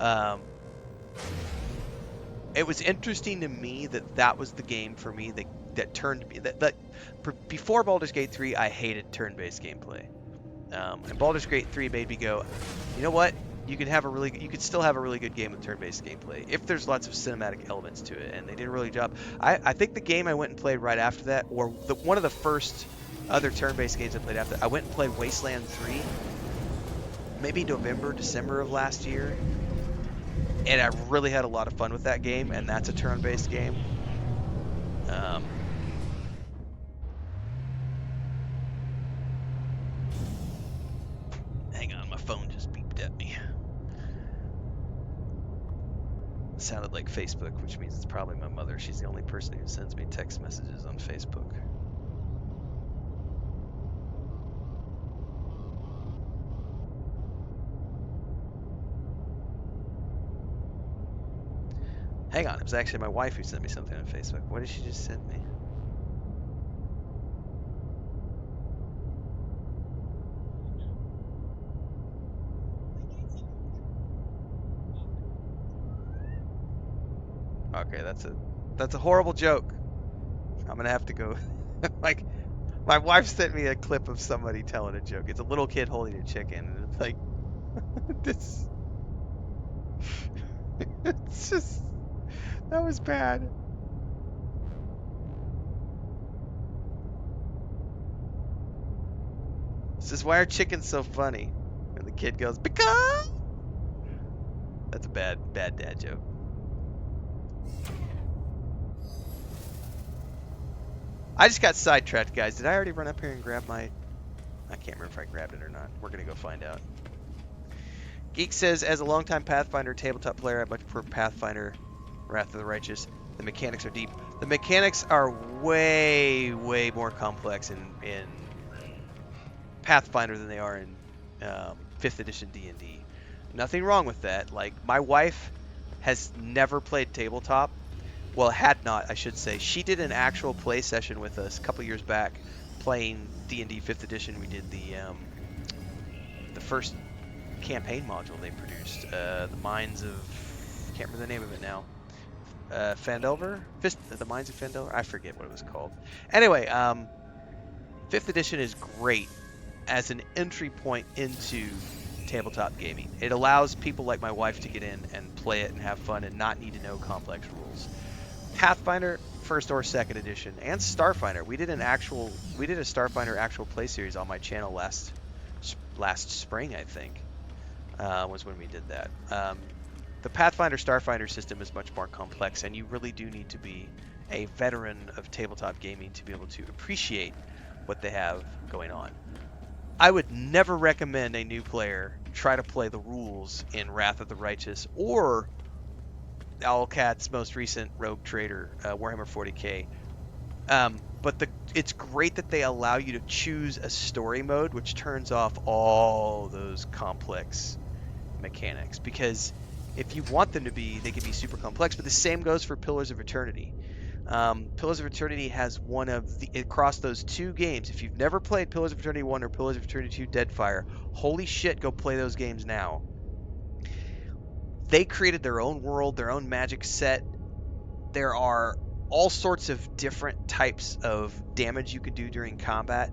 Um, it was interesting to me that that was the game for me that turned me that before Baldur's Gate 3 I hated turn-based gameplay. And Baldur's Gate 3 made me go, you know what? You could still have a really good game with turn-based gameplay if there's lots of cinematic elements to it, and they did a really good job. I think the game I went and played right after that, or one of the first other turn-based games I played after that, I went and played Wasteland 3, maybe November, December of last year, and I really had a lot of fun with that game, and that's a turn-based game. Hang on, my phone just beeped at me. It sounded like Facebook, which means it's probably my mother. She's the only person who sends me text messages on Facebook. Hang on, it was actually my wife who sent me something on Facebook. What did she just send me? Okay, that's a horrible joke. I'm gonna have to go. Like, my wife sent me a clip of somebody telling a joke. It's a little kid holding a chicken, and it's like, this. It's just, that was bad. This is why are chickens so funny? And the kid goes, because. That's a bad dad joke. I just got sidetracked, guys. Did I already run up here and grab my... I can't remember if I grabbed it or not. We're going to go find out. Geek says, as a longtime Pathfinder tabletop player, I much prefer Pathfinder Wrath of the Righteous. The mechanics are deep. The mechanics are way more complex in Pathfinder than they are in 5th edition D&D. Nothing wrong with that. Like, my wife has never played tabletop. Well, had not, I should say. She did an actual play session with us a couple years back, playing D&D 5th edition. We did the first campaign module they produced, the Mines of... can't remember the name of it now. Phandelver? The Mines of Phandelver? I forget what it was called. Anyway, 5th edition is great as an entry point into tabletop gaming. It allows people like my wife to get in and play it and have fun and not need to know complex rules. Pathfinder, 1st or 2nd edition, and Starfinder. We did a Starfinder actual play series on my channel last spring, I think, was when we did that. The Pathfinder Starfinder system is much more complex, and you really do need to be a veteran of tabletop gaming to be able to appreciate what they have going on. I would never recommend a new player try to play the rules in Wrath of the Righteous or Owlcat's most recent Rogue Trader, Warhammer 40k. But it's great that they allow you to choose a story mode, which turns off all those complex mechanics. Because if you want them to be, they can be super complex. But the same goes for Pillars of Eternity. Pillars of Eternity has one of the... across those two games, if you've never played Pillars of Eternity 1 or Pillars of Eternity 2 Deadfire, holy shit, go play those games now. They created their own world, their own magic set. There are all sorts of different types of damage you can do during combat.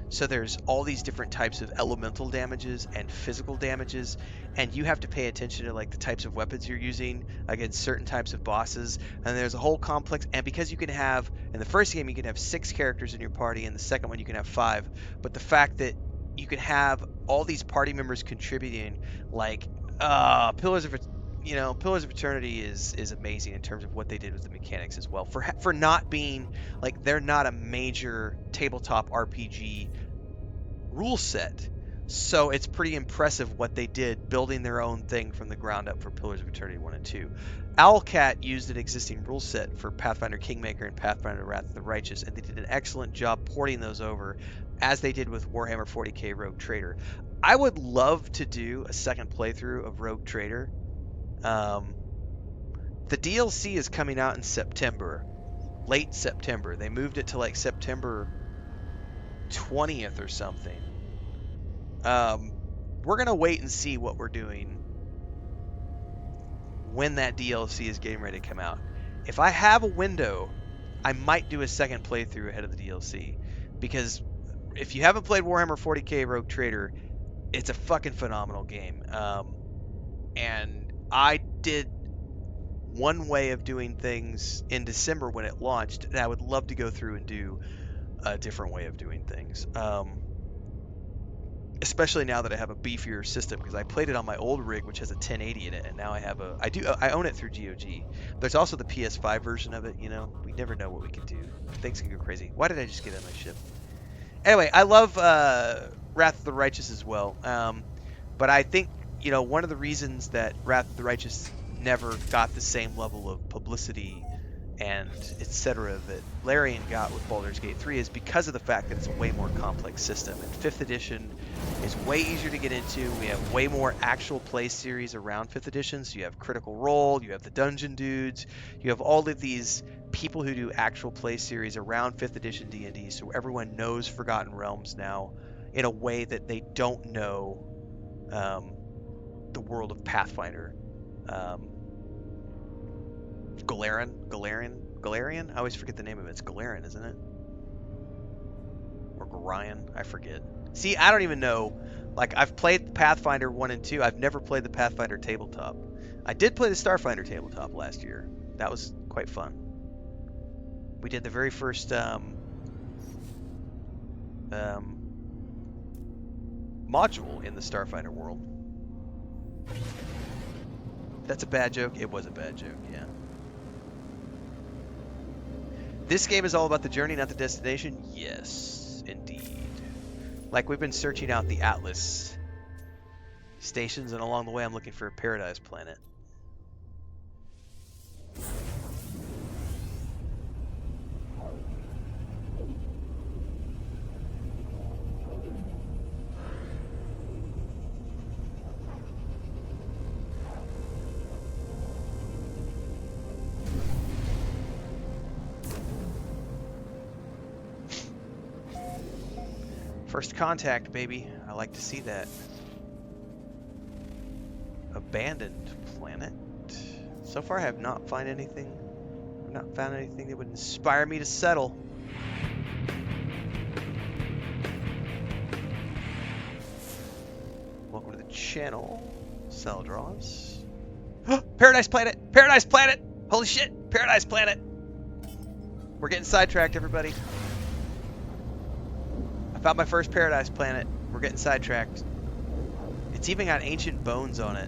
So there's all these different types of elemental damages and physical damages, and you have to pay attention to like the types of weapons you're using against certain types of bosses. And there's a whole complex, and because you can have, in the first game you can have 6 characters in your party, in the second one you can have 5, but the fact that you can have all these party members contributing, like Pillars of Eternity is amazing in terms of what they did with the mechanics as well. For not being, like, they're not a major tabletop RPG rule set. So it's pretty impressive what they did, building their own thing from the ground up for Pillars of Eternity 1 and 2. Owlcat used an existing rule set for Pathfinder Kingmaker and Pathfinder Wrath of the Righteous, and they did an excellent job porting those over, as they did with Warhammer 40k Rogue Trader. I would love to do a second playthrough of Rogue Trader. The DLC is coming out in September, late September. They moved it to like September 20th or something. We're gonna wait and see what we're doing when that DLC is getting ready to come out. If I have a window, I might do a second playthrough ahead of the DLC, because if you haven't played Warhammer 40k Rogue Trader, it's a fucking phenomenal game. And I did one way of doing things in December when it launched, and I would love to go through and do a different way of doing things. Especially now that I have a beefier system, because I played it on my old rig, which has a 1080 in it, and now I own it through GOG. There's also the PS5 version of it. You know, we never know what we can do. Things can go crazy. Why did I just get on my ship? Anyway, I love Wrath of the Righteous as well. But I think, you know, one of the reasons that Wrath of the Righteous never got the same level of publicity and etc. that Larian got with Baldur's Gate 3 is because of the fact that it's a way more complex system. And 5th edition is way easier to get into. We have way more actual play series around 5th edition. So you have Critical Role, you have the Dungeon Dudes, you have all of these people who do actual play series around 5th edition D&D. So everyone knows Forgotten Realms now in a way that they don't know the world of Pathfinder. Galarian? I always forget the name of it. It's Galarian, isn't it? Or Gorion? I forget. See, I don't even know. Like, I've played Pathfinder 1 and 2. I've never played the Pathfinder tabletop. I did play the Starfinder tabletop last year. That was quite fun. We did the very first module in the Starfinder world. That's a bad joke? It was a bad joke, yeah. This game is all about the journey, not the destination? Yes, indeed. Like, we've been searching out the Atlas stations, and along the way I'm looking for a paradise planet. First contact, baby. I like to see that. Abandoned planet. So far I have not found anything. Not found anything that would inspire me to settle. Welcome to the channel. Cell draws. Paradise planet! Paradise planet! Holy shit! Paradise planet! We're getting sidetracked, everybody. I found my first paradise planet. We're getting sidetracked. It's even got ancient bones on it.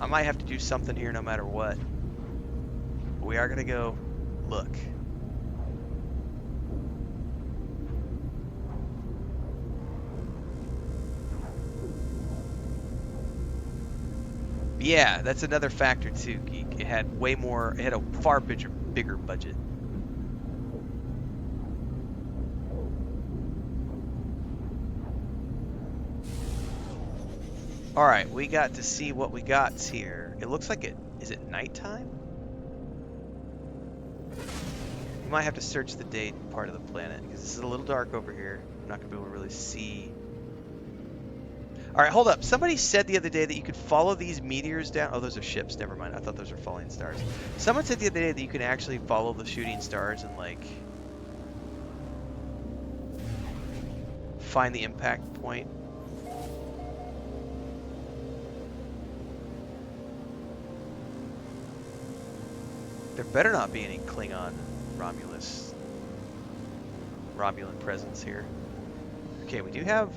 I might have to do something here no matter what. But we are going to go look. Yeah, that's another factor too, Geek. It had way more, it had a far bigger budget. Alright, we got to see what we got here. It looks like it... Is it nighttime? We might have to search the day part of the planet, because this is a little dark over here. I'm not going to be able to really see. Alright, hold up. Somebody said the other day that you could follow these meteors down. Oh, those are ships. Never mind. I thought those were falling stars. Someone said the other day that you can actually follow the shooting stars and, like, find the impact point. There better not be any Klingon Romulan presence here. Okay, we do have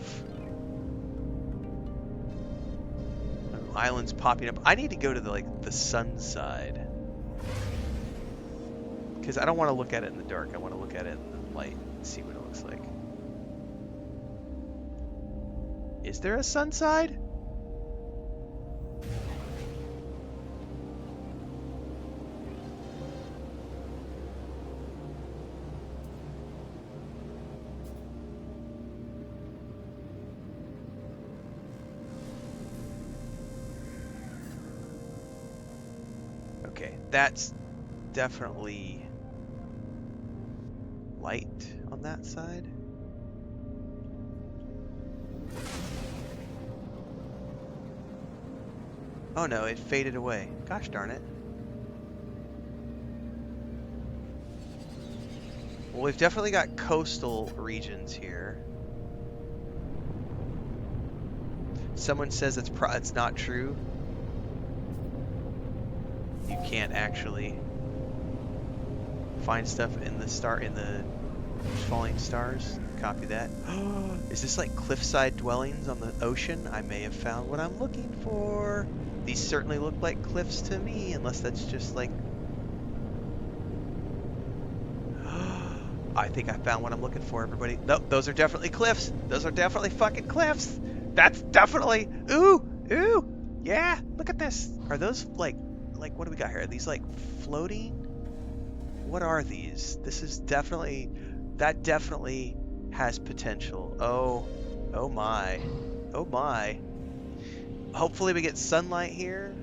islands popping up. I need to go to the sun side, because I don't want to look at it in the dark. I want to look at it in the light and see what it looks like. Is there a sun side? That's definitely light on that side. Oh no, it faded away. Gosh darn it. Well, we've definitely got coastal regions here. Someone says it's not true. You can't actually find stuff in the falling stars. Copy that. Is this like cliffside dwellings on the ocean? I may have found what I'm looking for. These certainly look like cliffs to me, unless that's just like... I think I found what I'm looking for, everybody. Nope, those are definitely cliffs. Those are definitely fucking cliffs. That's definitely... Ooh! Ooh! Yeah! Look at this! Are those like what do we got here? Are these like floating? What are these? This is definitely... That definitely has potential. Oh my. Oh my. Hopefully we get sunlight here.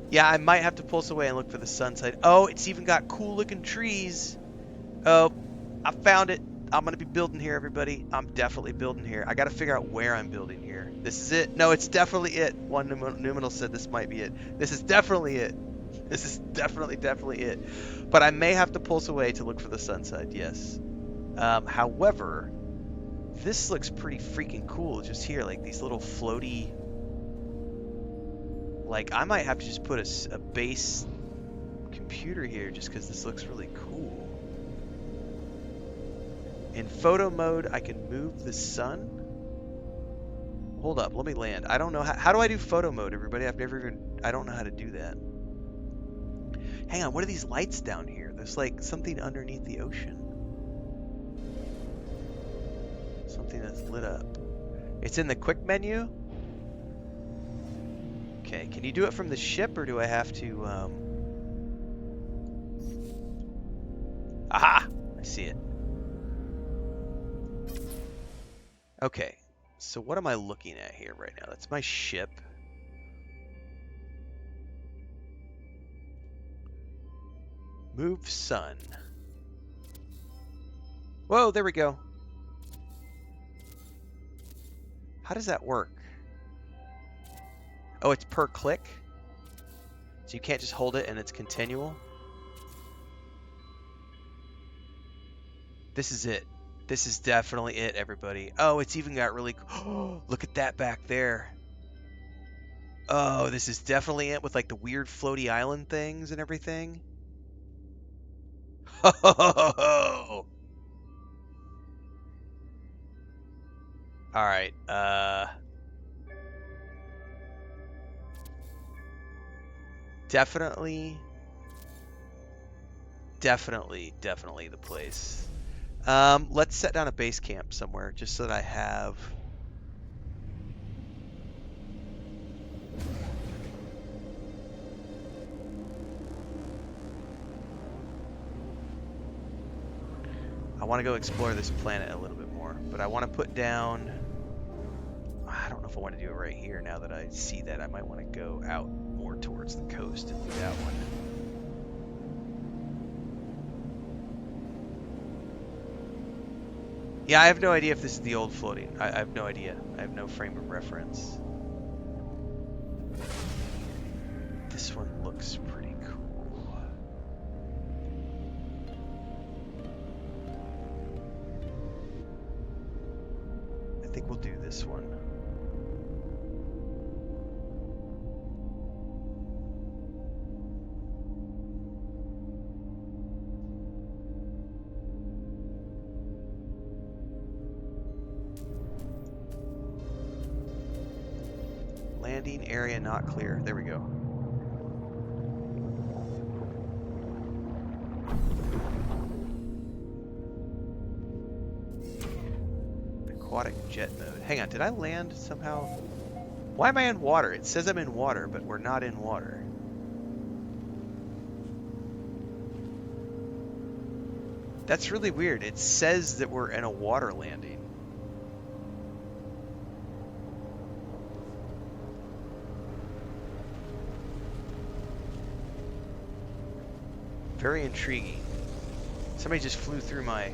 Yeah, I might have to pulse away and look for the sun side. Oh, it's even got cool looking trees. Oh, I found it. I'm going to be building here, everybody. I'm definitely building here. I got to figure out where I'm building here. This is it. No, it's definitely it. One numinal said this might be it. This is definitely it. This is definitely it. But I may have to pulse away to look for the sun side, yes. However, this looks pretty freaking cool just here. Like these little floaty... Like, I might have to just put a base computer here just because this looks really cool. In photo mode, I can move the sun. Hold up, let me land. I don't know how do I do photo mode, everybody? I don't know how to do that. Hang on, what are these lights down here? There's like something underneath the ocean. Something that's lit up. It's in the quick menu? Okay, can you do it from the ship, or do I have to, Aha! I see it. Okay, so what am I looking at here right now? That's my ship. Move sun. Whoa, there we go. How does that work? Oh, it's per click? So you can't just hold it and it's continual? This is it. This is definitely it, everybody. Oh, it's even got really... Oh, look at that back there. Oh, this is definitely it with like the weird floaty island things and everything. Ho, ho, ho, ho, ho. All right. Definitely the place. Let's set down a base camp somewhere just so that I have... I want to go explore this planet a little bit more, but I want to put down... I don't know if I want to do it right here now that I see that. I might want to go out more towards the coast and do that one. Yeah, I have no idea if this is the old floating. I have no idea. I have no frame of reference. This one looks pretty cool. I think we'll do this one. Landing area not clear. There we go. Aquatic jet mode. Hang on, did I land somehow? Why am I in water? It says I'm in water, but we're not in water. That's really weird. It says that we're in a water landing. Very intriguing. Somebody just flew through my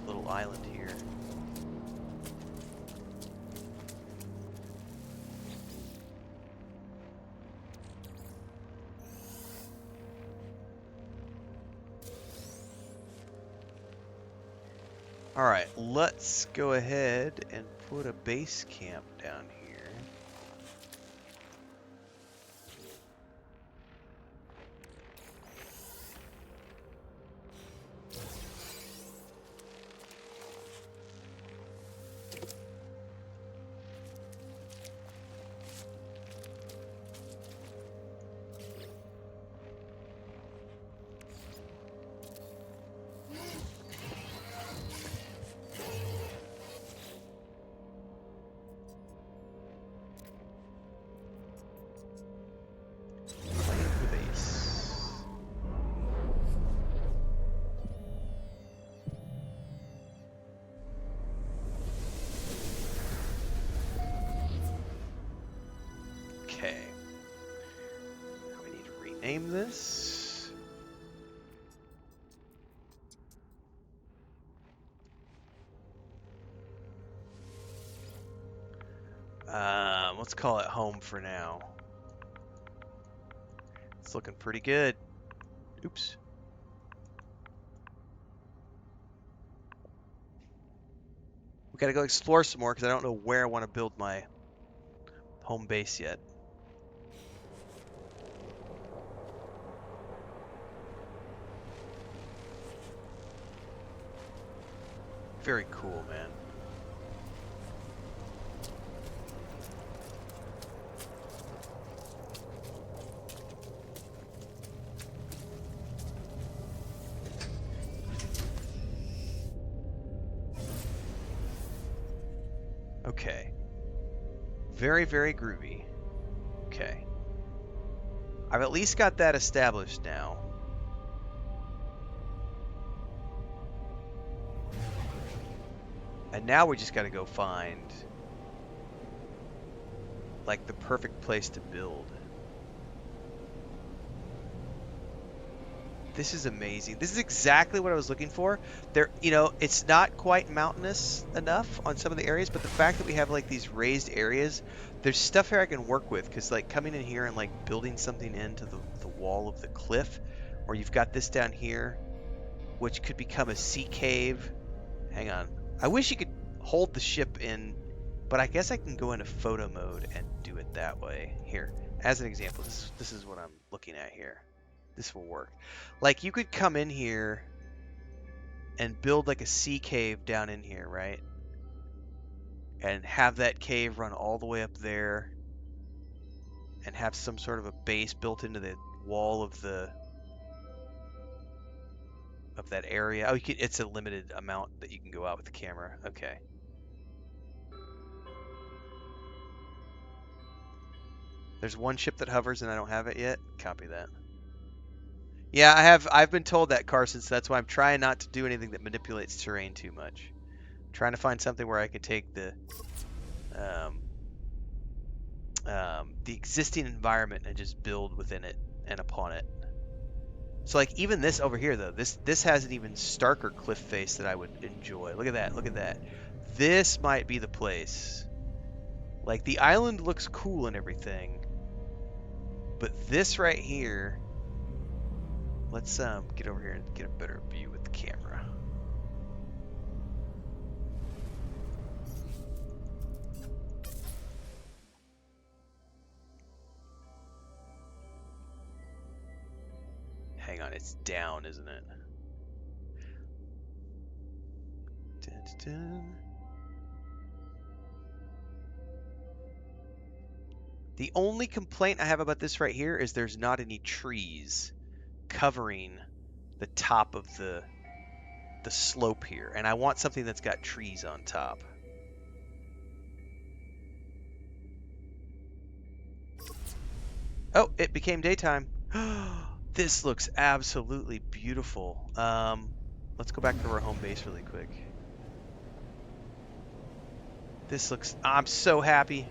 little island here. All right, let's go ahead and put a base camp down here. Okay. We need to rename this. Let's call it home for now. It's looking pretty good. Oops. We gotta go explore some more because I don't know where I want to build my home base yet. Very cool, man. Okay. Very, very groovy. Okay. I've at least got that established now. And now we just got to go find like the perfect place to build. This is amazing. This is exactly what I was looking for. There, you know, it's not quite mountainous enough on some of the areas, but the fact that we have like these raised areas, there's stuff here I can work with, because like coming in here and like building something into the wall of the cliff, or you've got this down here, which could become a sea cave. Hang on. I wish you could hold the ship in, but I guess I can go into photo mode and do it that way. Here, as an example, this is what I'm looking at here. This will work. Like you could come in here and build like a sea cave down in here, right? And have that cave run all the way up there and have some sort of a base built into the wall of that area. Oh, it's a limited amount that you can go out with the camera. Okay. There's one ship that hovers and I don't have it yet. Copy that. Yeah, I've been told that, Carson, so that's why I'm trying not to do anything that manipulates terrain too much. I'm trying to find something where I can take the existing environment and just build within it and upon it. So like even this over here though, this has an even starker cliff face that I would enjoy. Look at that, look at that. This might be the place. Like the island looks cool and everything, but this right here, let's get over here and get a better view with the camera. Hang on, it's down, isn't it? Dun, dun, dun. The only complaint I have about this right here is there's not any trees covering the top of the slope here, and I want something that's got trees on top. Oh, it became daytime. This looks absolutely beautiful. Let's go back to our home base really quick. This looks, I'm so happy.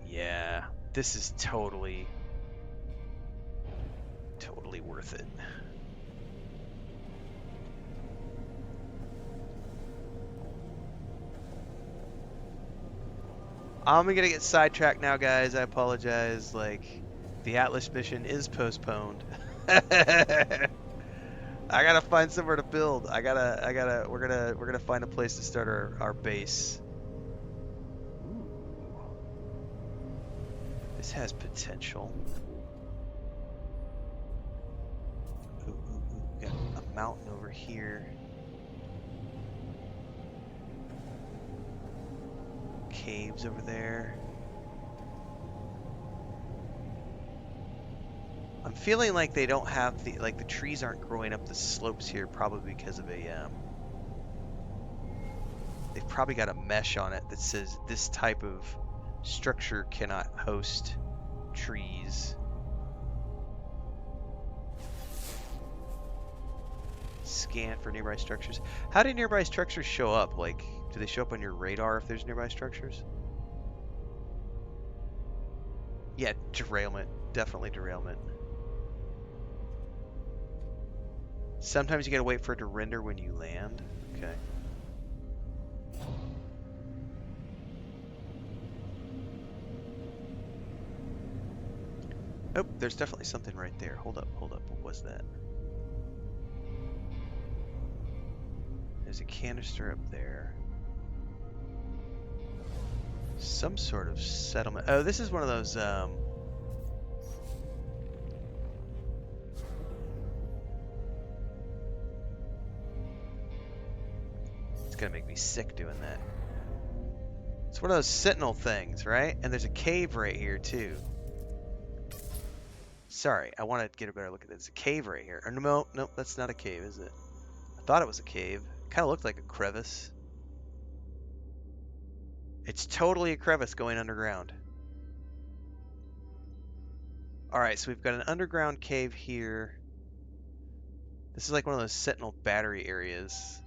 Yeah, this is totally worth it. I'm gonna get sidetracked now, guys. I apologize. Like, the Atlas mission is postponed. I gotta find somewhere to build. We're gonna find a place to start our base. Ooh. This has potential. Ooh, ooh, ooh. We got a mountain over here. Caves over there. I'm feeling like they don't have the trees aren't growing up the slopes here, probably because of a they've probably got a mesh on it that says this type of structure cannot host trees. Scan for nearby structures. How do nearby structures show up? Like, do they show up on your radar if there's nearby structures? Yeah, derailment. Definitely derailment. Sometimes you gotta wait for it to render when you land. Okay. Oh, there's definitely something right there. Hold up, hold up. What was that? There's a canister up there. Some sort of settlement. Oh, this is one of those, It's gonna make me sick doing that. It's one of those sentinel things, right? And there's a cave right here, too. Sorry, I want to get a better look at this. There's a cave right here. Or, no, nope, that's not a cave, is it? I thought it was a cave. It kind of looked like a crevice. It's totally a crevice going underground. Alright, so we've got an underground cave here. This is like one of those sentinel battery areas.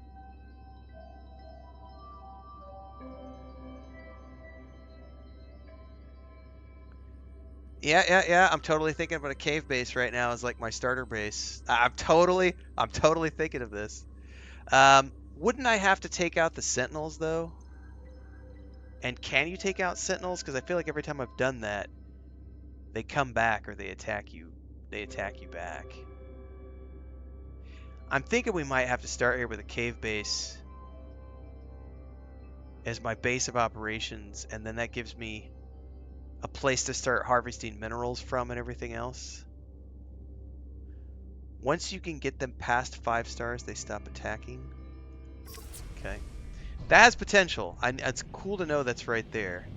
Yeah. I'm totally thinking about a cave base right now as like my starter base. I'm totally thinking of this. Wouldn't I have to take out the sentinels though? And can you take out sentinels? Because I feel like every time I've done that, they come back or they attack you. They attack you back. I'm thinking we might have to start here with a cave base as my base of operations, and then that gives me a place to start harvesting minerals from and everything else. Once you can get them past 5 stars, they stop attacking. Okay. That has potential. It's cool to know that's right there.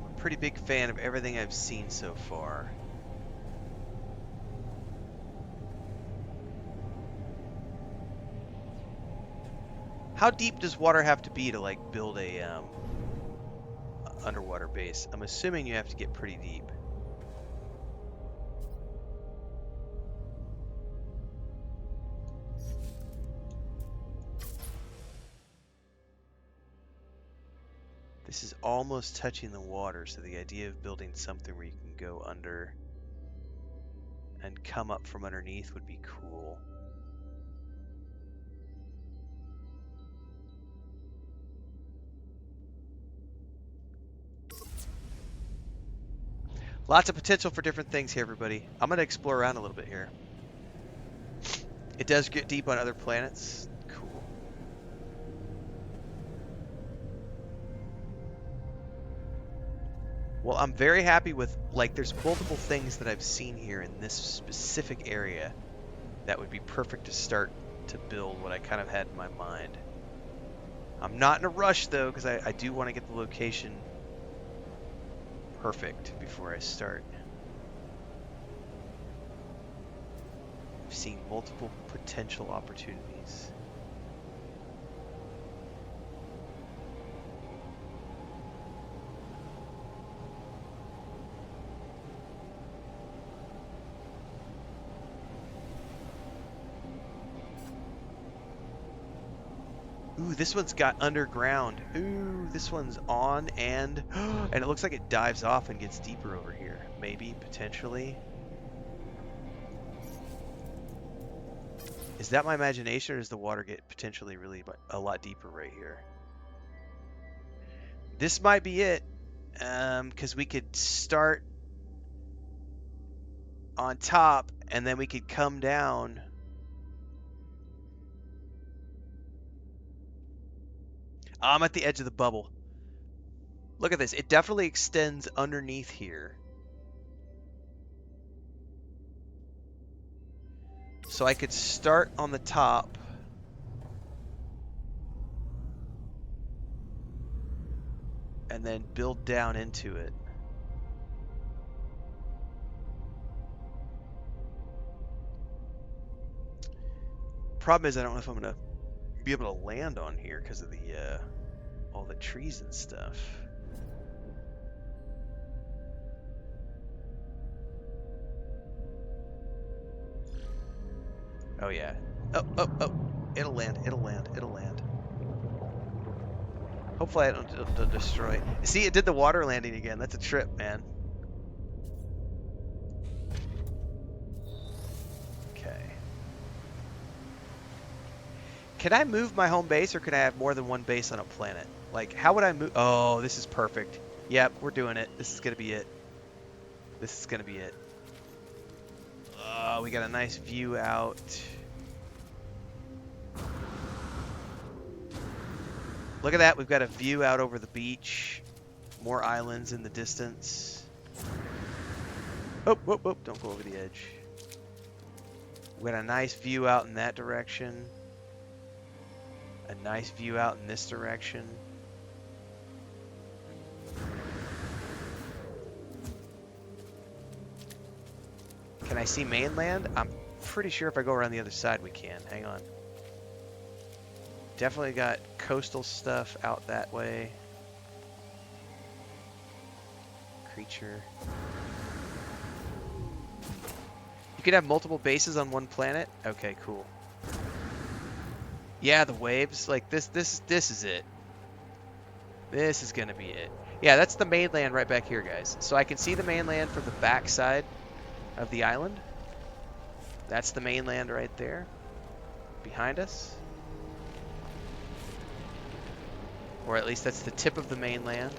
I'm a pretty big fan of everything I've seen so far. How deep does water have to be to like build a underwater base? I'm assuming you have to get pretty deep. This is almost touching the water, so the idea of building something where you can go under and come up from underneath would be cool. Lots of potential for different things here, everybody. I'm going to explore around a little bit here. It does get deep on other planets. Cool. Well, I'm very happy with, like, there's multiple things that I've seen here in this specific area that would be perfect to start to build what I kind of had in my mind. I'm not in a rush, though, because I do want to get the location perfect before I start. I've seen multiple potential opportunities. Ooh, this one's got underground. Ooh, this one's on and it looks like it dives off and gets deeper over here. Maybe, potentially. Is that my imagination, or does the water get potentially really a lot deeper right here? This might be it, because we could start on top and then we could come down. I'm at the edge of the bubble. Look at this. It definitely extends underneath here. So I could start on the top. And then build down into it. Problem is, I don't know if I'm going to be able to land on here because of the all the trees and stuff. Oh yeah. Oh. It'll land. Hopefully I don't destroy. See, it did the water landing again. That's a trip, man. Okay. Can I move my home base, or can I have more than one base on a planet? Like, how would I move? Oh, this is perfect. Yep, we're doing it. This is going to be it. Oh, we got a nice view out. Look at that. We've got a view out over the beach. More islands in the distance. Oh, don't go over the edge. We got a nice view out in that direction. A nice view out in this direction. Can I see mainland? I'm pretty sure if I go around the other side we can. Hang on. Definitely got coastal stuff out that way. Creature. You could have multiple bases on one planet? Okay, cool. Yeah, the waves. Like, this is it. This is gonna be it. Yeah, that's the mainland right back here, guys. So I can see the mainland from the back side of the island. That's the mainland right there. Behind us. Or at least that's the tip of the mainland.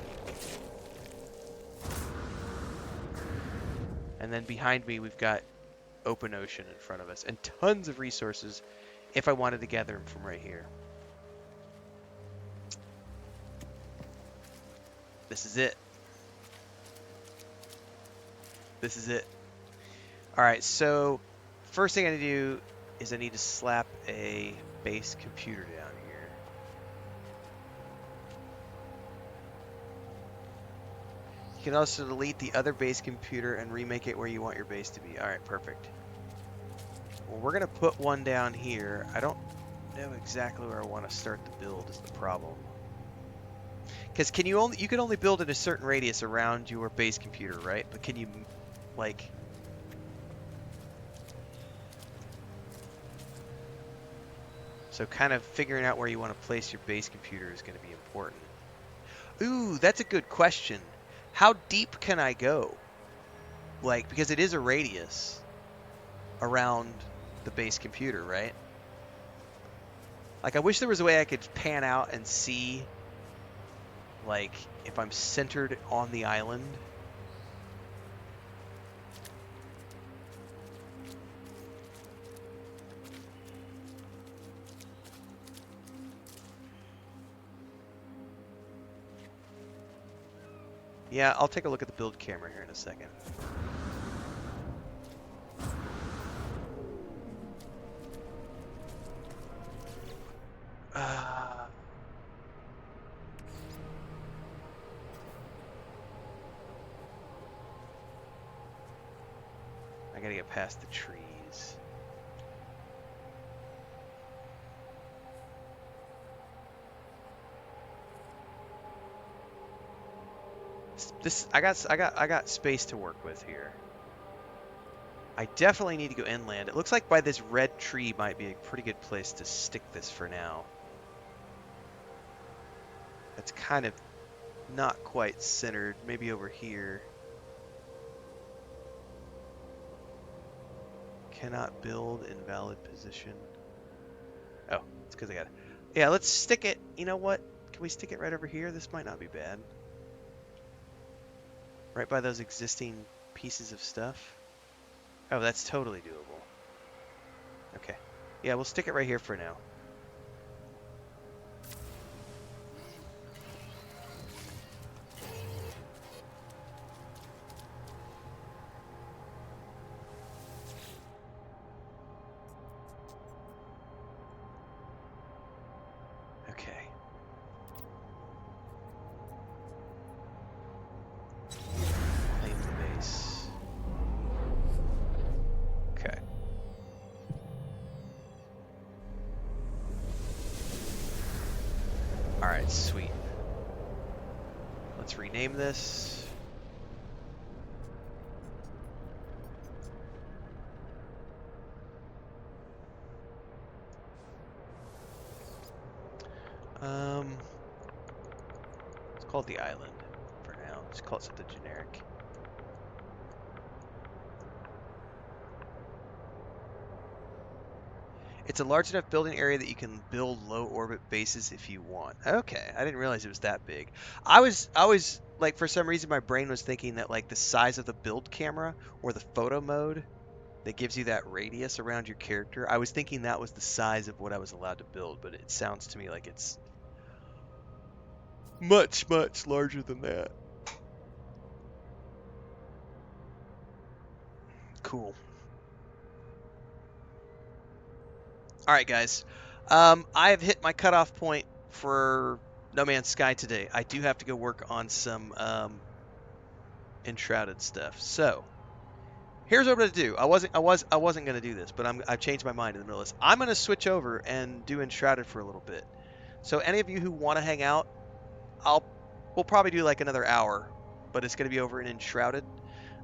And then behind me we've got open ocean in front of us. And tons of resources if I wanted to gather them from right here. This is it. This is it. Alright, so first thing I need to do is I need to slap a base computer down here. You can also delete the other base computer and remake it where you want your base to be. Alright, perfect. Well, we're going to put one down here. I don't know exactly where I want to start the build is the problem. Because you can only build in a certain radius around your base computer, right? But can you, like... So kind of figuring out where you want to place your base computer is going to be important. Ooh, that's a good question. How deep can I go? Like, because it is a radius around the base computer, right? Like, I wish there was a way I could pan out and see, like, if I'm centered on the island. Yeah, I'll take a look at the build camera here in a second. I gotta get past the trees. I got space to work with here. I definitely need to go inland. It looks like by this red tree might be a pretty good place to stick this for now. It's kind of not quite centered. Maybe over here. Cannot build in valid position. Oh, it's because I got it. Yeah, let's stick it. You know what? Can we stick it right over here? This might not be bad. Right by those existing pieces of stuff. Oh, that's totally doable. Okay. Yeah, we'll stick it right here for now. Okay. Claim the base. Okay. Alright, sweet. Let's rename this. Let's call it the island for now. Let's call it something generic. It's a large enough building area that you can build low orbit bases if you want. Okay, I didn't realize it was that big. I was like, for some reason my brain was thinking that like the size of the build camera or the photo mode that gives you that radius around your character. I was thinking that was the size of what I was allowed to build, but it sounds to me like it's much, much larger than that. Cool. All right, guys. I have hit my cutoff point for No Man's Sky today. I do have to go work on some enshrouded stuff. So here's what I'm gonna do. I wasn't gonna do this, but I've changed my mind in the middle of this. I'm gonna switch over and do enshrouded for a little bit. So any of you who want to hang out, we'll probably do like another hour, but it's gonna be over in enshrouded.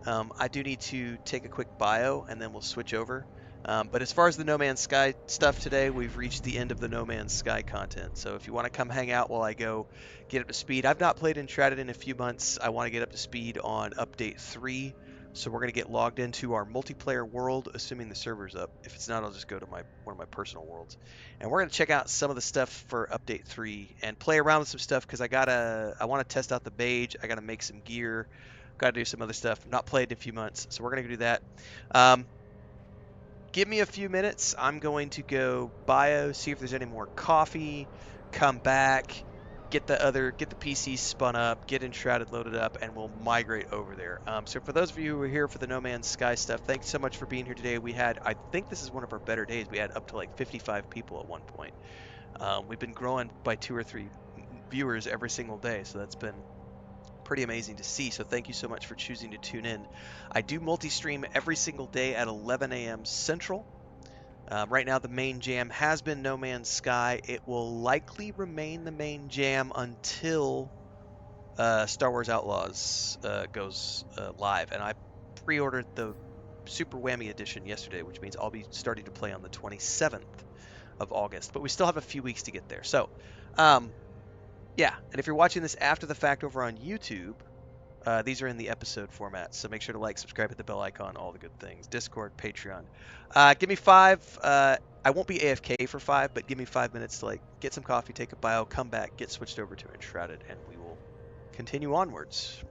I do need to take a quick bio, and then we'll switch over. But as far as the No Man's Sky stuff today, we've reached the end of the No Man's Sky content. So if you want to come hang out while I go get up to speed, I've not played Enshrouded in a few months. I want to get up to speed on update 3. So we're going to get logged into our multiplayer world, assuming the server's up. If it's not, I'll just go to one of my personal worlds. And we're going to check out some of the stuff for update 3 and play around with some stuff because I want to test out the Mage. I got to make some gear. Got to do some other stuff. Not played in a few months, so we're going to do that. Give me a few minutes. I'm going to go bio, see if there's any more coffee, come back, get the PC spun up, get Enshrouded loaded up, and we'll migrate over there. So for those of you who are here for the No Man's Sky stuff, thanks so much for being here today. I think this is one of our better days. We had up to like 55 people at one point. We've been growing by 2 or 3 viewers every single day, so that's been pretty amazing to see. So thank you so much for choosing to tune in. I do multi-stream every single day at 11 a.m. Central. Right now the main jam has been No Man's Sky. It will likely remain the main jam until Star Wars Outlaws goes live. And I pre-ordered the Super Whammy Edition yesterday, which means I'll be starting to play on the 27th of August. But we still have a few weeks to get there. So, yeah, and if you're watching this after the fact over on YouTube, these are in the episode format, so make sure to like, subscribe, hit the bell icon, all the good things. Discord, Patreon. Give me 5. I won't be AFK for 5, but give me 5 minutes to like get some coffee, take a bio, come back, get switched over to Enshrouded, and we will continue onwards.